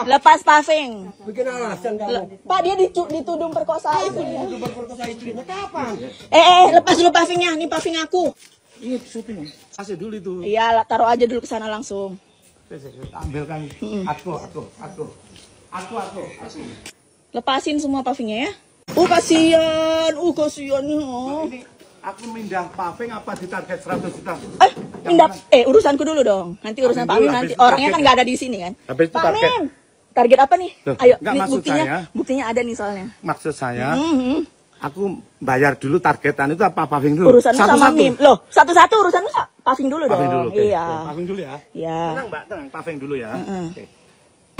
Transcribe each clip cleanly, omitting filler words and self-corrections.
Lepas paving. Bikin alasan kamu. Pak, dia dituduh perkosa istrinya. Dituduh perkosa istrinya kapan? Lepas dulu pavingnya. Nih paving aku. Ini syuting. Kasih dulu itu. Iya, taruh aja dulu ke sana langsung. Ambilkan. Aku. Lepasin semua pavingnya ya. Kasihan. Kasihan. Ini aku mindah paving apa di target 100 juta? Pindah. Urusanku dulu dong. Nanti urusan Pak Mim nanti. Orangnya kan nggak ada di sini kan. Habis itu Pak target. Mim, target apa nih? Loh, Ayo, nggak, maksud buktinya. saya. Buktinya ada nih soalnya. Maksud saya, aku bayar dulu targetan itu apa paving dulu? Urusanmu sama Mim. Loh, satu-satu urusanmu paving dulu dong. Paving dulu. Okay. Iya. Paving dulu ya. Iya. Tenang Mbak, tenang. Paving dulu ya. Oke.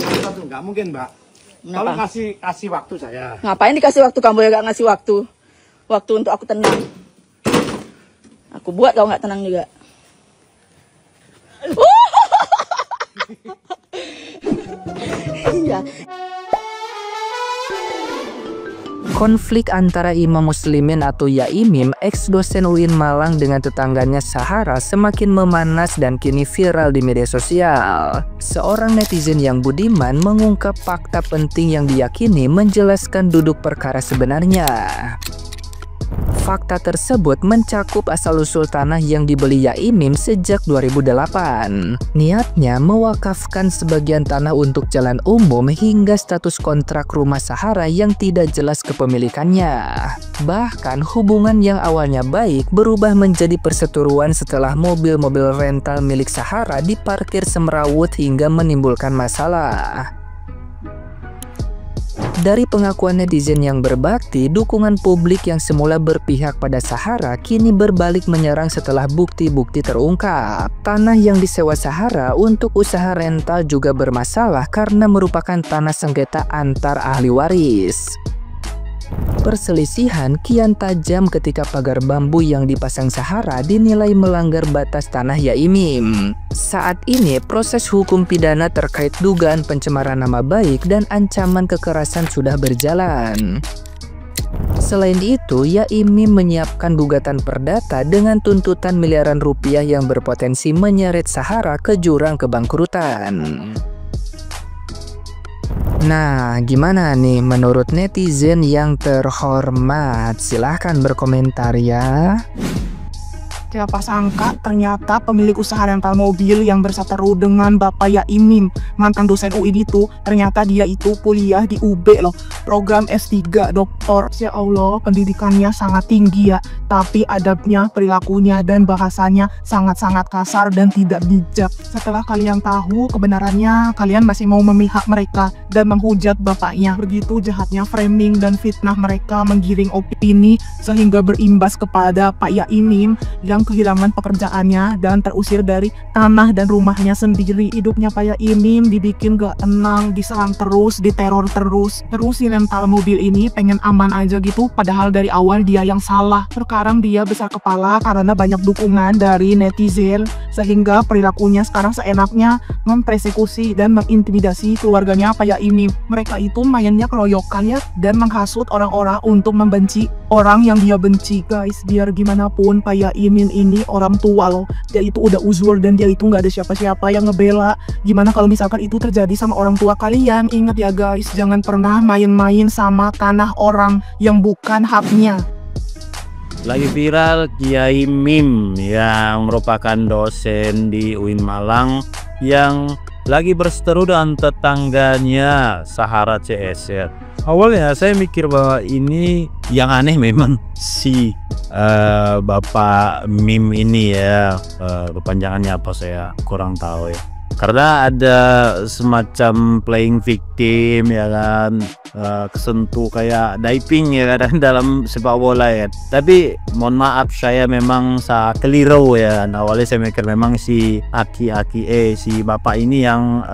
Satu nggak mungkin Mbak. Kalau kasih waktu saya. Ngapain dikasih waktu, kamu ya gak ngasih waktu? Waktu untuk aku tenang. Aku buat kau nggak tenang juga. Iya. Konflik antara Imam Muslimin atau Yaimim, ex-dosen UIN Malang dengan tetangganya Sahara semakin memanas dan kini viral di media sosial. Seorang netizen yang budiman mengungkap fakta penting yang diyakini menjelaskan duduk perkara sebenarnya. Fakta tersebut mencakup asal-usul tanah yang dibeli Yaimim sejak 2008. Niatnya mewakafkan sebagian tanah untuk jalan umum hingga status kontrak rumah Sahara yang tidak jelas kepemilikannya. Bahkan hubungan yang awalnya baik berubah menjadi perseteruan setelah mobil-mobil rental milik Sahara diparkir semrawut hingga menimbulkan masalah. Dari pengakuan netizen yang berbakti, dukungan publik yang semula berpihak pada Sahara kini berbalik menyerang setelah bukti-bukti terungkap. Tanah yang disewa Sahara untuk usaha rental juga bermasalah karena merupakan tanah sengketa antar ahli waris. Perselisihan kian tajam ketika pagar bambu yang dipasang Sahara dinilai melanggar batas tanah Yaimim. Saat ini proses hukum pidana terkait dugaan pencemaran nama baik dan ancaman kekerasan sudah berjalan. Selain itu, Yaimim menyiapkan gugatan perdata dengan tuntutan miliaran rupiah yang berpotensi menyeret Sahara ke jurang kebangkrutan. Nah, gimana nih menurut netizen yang terhormat? Silahkan berkomentar ya. Siapa sangka ternyata pemilik usaha rental mobil yang berseteru dengan Bapak Yaimim, mantan dosen UIN itu, ternyata dia itu kuliah di UB loh, program S3 doktor. Ya Allah, pendidikannya sangat tinggi ya, tapi adabnya, perilakunya, dan bahasanya sangat-sangat kasar dan tidak bijak. Setelah kalian tahu kebenarannya, kalian masih mau memihak mereka dan menghujat bapaknya. Begitu jahatnya framing dan fitnah mereka menggiring opini sehingga berimbas kepada Pak Yaimim yang kehilangan pekerjaannya dan terusir dari tanah dan rumahnya sendiri. Hidupnya Pak Yaimim dibikin gak tenang, diserang terus, diteror terus. Terus si rental mobil ini pengen aman aja gitu, padahal dari awal dia yang salah. Sekarang dia besar kepala karena banyak dukungan dari netizen, sehingga perilakunya sekarang seenaknya mempersekusi dan mengintimidasi keluarganya Pak Yaimim. Mereka itu mainnya keroyokan ya, dan menghasut orang-orang untuk membenci orang yang dia benci. Guys, biar gimana pun Pak Yaimim ini orang tua loh, dia itu udah uzur dan dia itu nggak ada siapa-siapa yang ngebela. Gimana kalau misalkan itu terjadi sama orang tua kalian? Ingat ya guys, jangan pernah main-main sama tanah orang yang bukan haknya. Lagi viral Kiai Mim yang merupakan dosen di UIN Malang yang lagi berseteru dengan tetangganya Sahara CSR. Awalnya saya mikir bahwa ini yang aneh memang si Bapak Mim ini ya, kepanjangannya apa saya kurang tahu ya. Karena ada semacam playing victim ya kan, kesentuh kayak diving ya kadang dalam sepak bola ya. Tapi mohon maaf saya memang keliru ya. Awalnya saya mikir memang si si bapak ini yang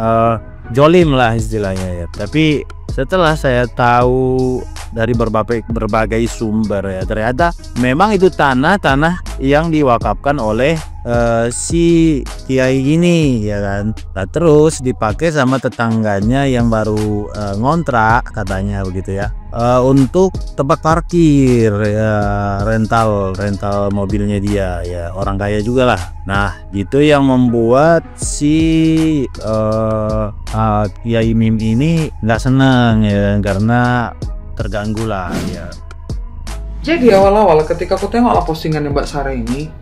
jolim lah istilahnya ya. Tapi setelah saya tahu dari berbagai sumber ya, ternyata memang itu tanah yang diwakafkan oleh si kiai ini ya kan. Nah, terus dipakai sama tetangganya yang baru ngontrak katanya begitu ya, untuk tempat parkir ya, rental mobilnya dia ya, orang kaya juga lah. Nah itu yang membuat si Kiai Mim ini nggak senang ya, karena terganggu lah ya. Jadi awal-awal ketika aku tengok postingan Mbak Sarah ini,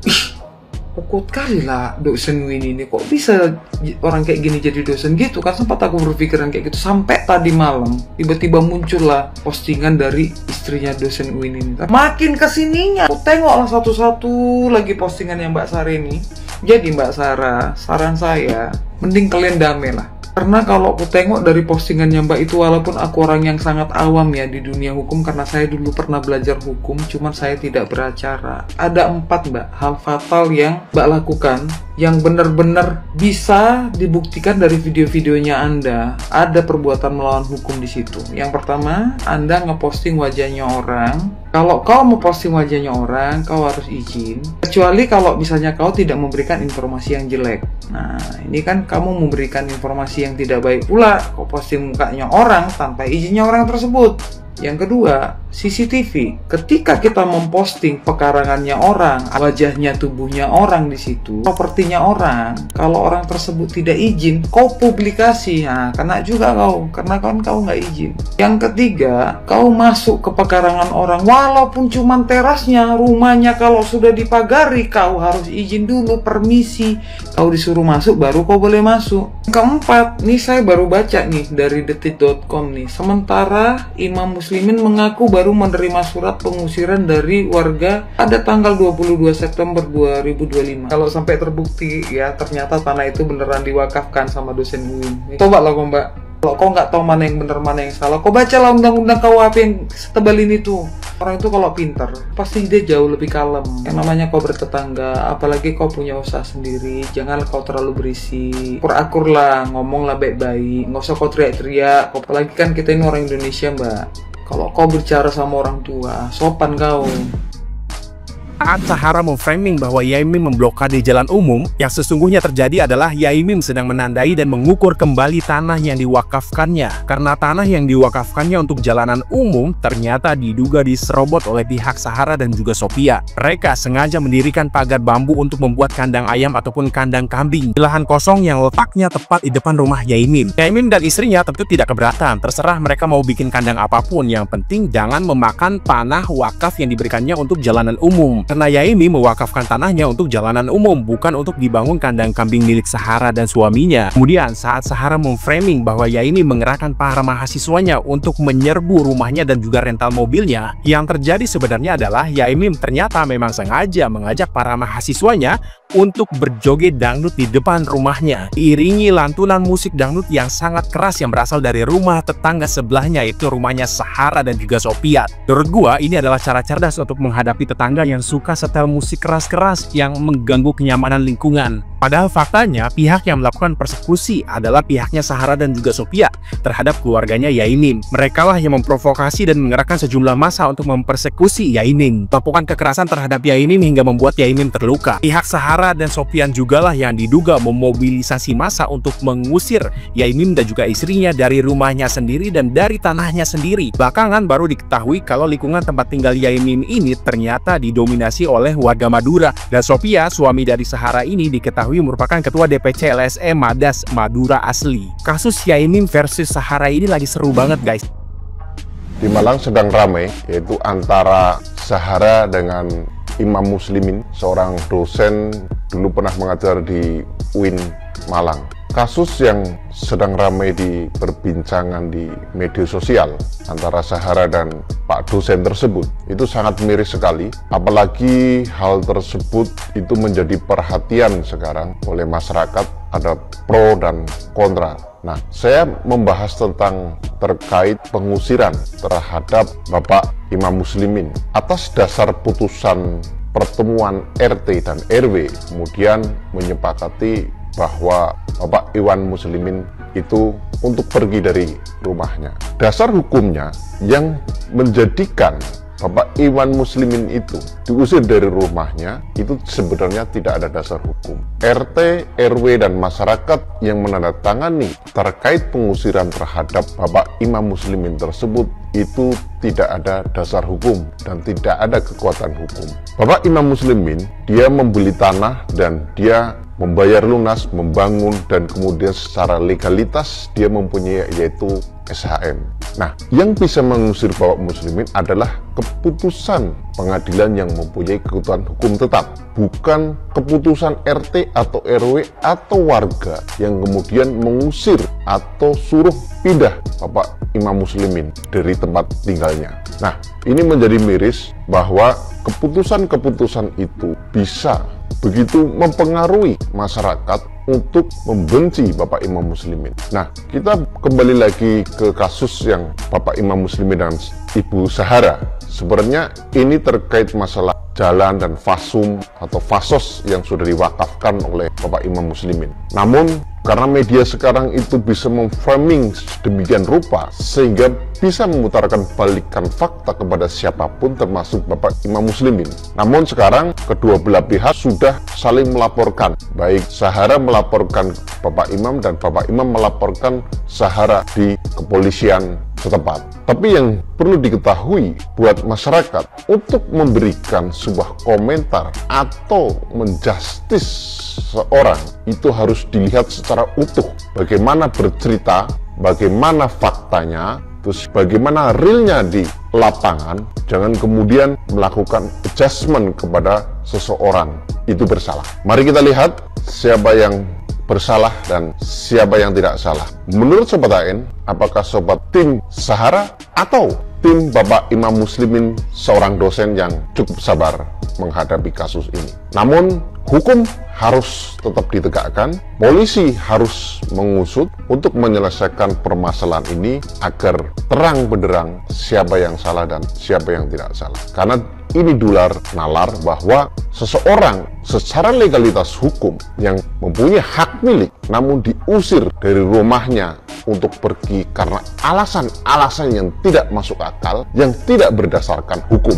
kok kali lah dosen ini kok bisa orang kayak gini jadi dosen gitu kan. Sempat aku berpikiran kayak gitu sampai tadi malam tiba-tiba muncullah postingan dari istrinya dosen UIN ini. Makin kesininya aku tengoklah satu-satu lagi postingan yang Mbak Sarah ini. Jadi Mbak Sarah, saran saya mending kalian damai lah. Karena kalau aku tengok dari postingannya Mbak itu, walaupun aku orang yang sangat awam ya di dunia hukum, karena saya dulu pernah belajar hukum, cuman saya tidak beracara. Ada 4 Mbak hal fatal yang Mbak lakukan yang benar-benar bisa dibuktikan dari video-videonya Anda. Ada perbuatan melawan hukum di situ. Yang pertama, Anda ngeposting wajahnya orang. Kalau kau mau posting wajahnya orang, kau harus izin. Kecuali kalau misalnya kau tidak memberikan informasi yang jelek. Nah, ini kan kamu memberikan informasi yang tidak baik pula. Kau posting mukanya orang tanpa izinnya orang tersebut. Yang kedua, CCTV. Ketika kita memposting pekarangannya orang, wajahnya, tubuhnya orang di situ, propertinya orang, kalau orang tersebut tidak izin, kau publikasi, nah kena juga kau, karena kan kau nggak izin. Yang ketiga, kau masuk ke pekarangan orang, walaupun cuma terasnya, rumahnya kalau sudah dipagari, kau harus izin dulu, permisi, kau disuruh masuk, baru kau boleh masuk. Keempat, nih saya baru baca nih dari detik.com nih, sementara Imam Muslimin mengaku baru menerima surat pengusiran dari warga pada tanggal 22 September 2025. Kalau sampai terbukti ya ternyata tanah itu beneran diwakafkan sama dosen UIN. Coba lah kau Mbak, kalau kau nggak tahu mana yang bener mana yang salah, kau bacalah undang-undang KUHP yang setebal ini tuh. Orang itu kalau pintar pasti dia jauh lebih kalem. Yang namanya kau bertetangga, apalagi kau punya usaha sendiri, jangan kau terlalu berisi. Akur lah, ngomonglah baik-baik, nggak usah kau teriak-teriak. Apalagi kan kita ini orang Indonesia Mbak. Kalau kau bicara sama orang tua, sopan kau. Saat Sahara memframing bahwa Yai Mim memblokade jalan umum, yang sesungguhnya terjadi adalah Yai Mim sedang menandai dan mengukur kembali tanah yang diwakafkannya. Karena tanah yang diwakafkannya untuk jalanan umum ternyata diduga diserobot oleh pihak Sahara dan juga Sophia. Mereka sengaja mendirikan pagar bambu untuk membuat kandang ayam ataupun kandang kambing di lahan kosong yang letaknya tepat di depan rumah Yai Mim. Yai Mim dan istrinya tentu tidak keberatan, terserah mereka mau bikin kandang apapun, yang penting jangan memakan tanah wakaf yang diberikannya untuk jalanan umum. Karena Yai Mim mewakafkan tanahnya untuk jalanan umum, bukan untuk dibangun kandang kambing milik Sahara dan suaminya. Kemudian saat Sahara memframing bahwa Yai Mim mengerahkan para mahasiswanya untuk menyerbu rumahnya dan juga rental mobilnya, yang terjadi sebenarnya adalah Yai Mim ternyata memang sengaja mengajak para mahasiswanya untuk berjoget dangdut di depan rumahnya, diiringi lantunan musik dangdut yang sangat keras yang berasal dari rumah tetangga sebelahnya, yaitu rumahnya Sahara dan juga Sophia. Menurut gua ini adalah cara cerdas untuk menghadapi tetangga yang suka setel musik keras-keras yang mengganggu kenyamanan lingkungan. Padahal faktanya pihak yang melakukan persekusi adalah pihaknya Sahara dan juga Sophia terhadap keluarganya Yai Mim. Mereka lah yang memprovokasi dan mengerahkan sejumlah massa untuk mempersekusi Yai Mim, melakukan kekerasan terhadap Yai Mim hingga membuat Yai Mim terluka. Pihak Sahara dan Sophian juga lah yang diduga memobilisasi massa untuk mengusir Yai Mim dan juga istrinya dari rumahnya sendiri dan dari tanahnya sendiri. Belakangan baru diketahui kalau lingkungan tempat tinggal Yai Mim ini ternyata didominasi oleh warga Madura, dan Sophia, suami dari Sahara ini, diketahui merupakan ketua DPC LSM Madas Madura asli. Kasus Yai Mim versus Sahara ini lagi seru banget guys. Di Malang sedang ramai, yaitu antara Sahara dengan Imam Muslimin, seorang dosen dulu pernah mengajar di UIN Malang. Kasus yang sedang ramai diperbincangan di media sosial antara Sahara dan Pak dosen tersebut itu sangat miris sekali, apalagi hal tersebut itu menjadi perhatian sekarang oleh masyarakat, ada pro dan kontra. Nah, saya membahas tentang terkait pengusiran terhadap Bapak Imam Muslimin atas dasar putusan pertemuan RT dan RW, kemudian menyepakati bahwa Bapak Iwan Muslimin itu untuk pergi dari rumahnya. Dasar hukumnya yang menjadikan Bapak Iwan Muslimin itu diusir dari rumahnya itu sebenarnya tidak ada dasar hukum. RT, RW, dan masyarakat yang menandatangani terkait pengusiran terhadap Bapak Imam Muslimin tersebut itu tidak ada dasar hukum dan tidak ada kekuatan hukum. Bapak Imam Muslimin, dia membeli tanah dan dia membayar lunas, membangun, dan kemudian secara legalitas dia mempunyai yaitu SHM. Nah, yang bisa mengusir Bapak Muslimin adalah keputusan pengadilan yang mempunyai kekuatan hukum tetap, bukan keputusan RT atau RW atau warga yang kemudian mengusir atau suruh pindah Bapak Imam Muslimin dari tempat tinggalnya. Nah, ini menjadi miris bahwa keputusan-keputusan itu bisa begitu mempengaruhi masyarakat untuk membenci Bapak Imam Muslimin. Nah, kita kembali lagi ke kasus yang Bapak Imam Muslimin dan Ibu Sahara. Sebenarnya ini terkait masalah jalan dan fasum atau fasos yang sudah diwakafkan oleh Bapak Imam Muslimin. Namun, karena media sekarang itu bisa memframing sedemikian rupa sehingga bisa memutarkan balikan fakta kepada siapapun termasuk Bapak Imam Muslimin. Namun sekarang kedua belah pihak sudah saling melaporkan, baik Sahara melaporkan Bapak Imam dan Bapak Imam melaporkan Sahara di kepolisian setempat. Tapi yang perlu diketahui buat masyarakat untuk memberikan sebuah komentar atau menjustis seorang itu harus dilihat secara utuh. Bagaimana bercerita, bagaimana faktanya, terus bagaimana realnya di lapangan. Jangan kemudian melakukan adjustment kepada seseorang itu bersalah. Mari kita lihat siapa yang bersalah dan siapa yang tidak salah. Menurut Sobat AN, apakah Sobat tim Sahara atau tim Bapak Imam Muslimin seorang dosen yang cukup sabar menghadapi kasus ini? Namun, hukum harus tetap ditegakkan, polisi harus mengusut untuk menyelesaikan permasalahan ini agar terang benderang siapa yang salah dan siapa yang tidak salah. Karena ini dular nalar bahwa seseorang secara legalitas hukum yang mempunyai hak milik namun diusir dari rumahnya untuk pergi karena alasan-alasan yang tidak masuk akal, yang tidak berdasarkan hukum.